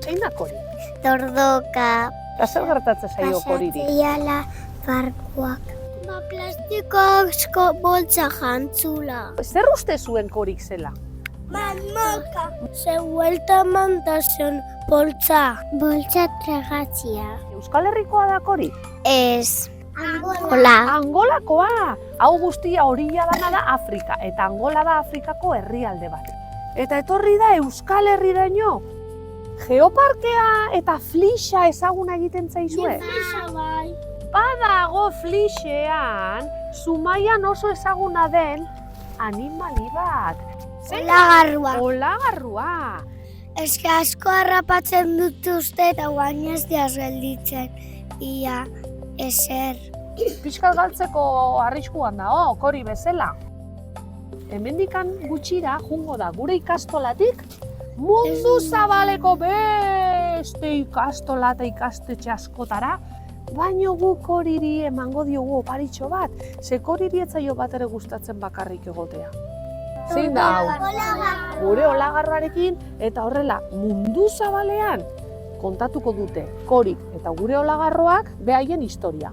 Zein da kori? Tordoka, Eta zer gertatzen zaio koriri? pasatzeiala barkuak. Plastiko asko boltsa jantzula. Zer uste zuen korik zela? Marmoka. Se vuelta mandazen boltsa. Boltsa tregatzia. Euskal Herrikoa da kori? Ez. Angola. Angolakoa! Hau guztia orilla dana da Afrika, eta Angola da Afrikako herrialde bat. Eta etorri da Euskal Herriraino. Geoparkea eta flixa ezaguna egiten zaizue? bai. Badago flixean, Zumaian oso ezaguna den animali bat. Olagarrua. Olagarrua. Eske asko harrapatzen dituzte eta guain ez diaz gelditzen. Ia, ezer. Pixkat galtzeko arriskuan dago, kori bezala. Hemendikan gutxira jungo da gure ikastolatik mundu zabaleko beste ikastola eta ikastetxe askotara, baino gu koriri emango diogu oparitxo bat, ze koriri ez zaio bat ere gustatzen bakarrik egotea. Zein da hau? Gure olagarroarekin eta horrela mundu zabalean kontatuko dute korik eta gure olagarroak behaien historia.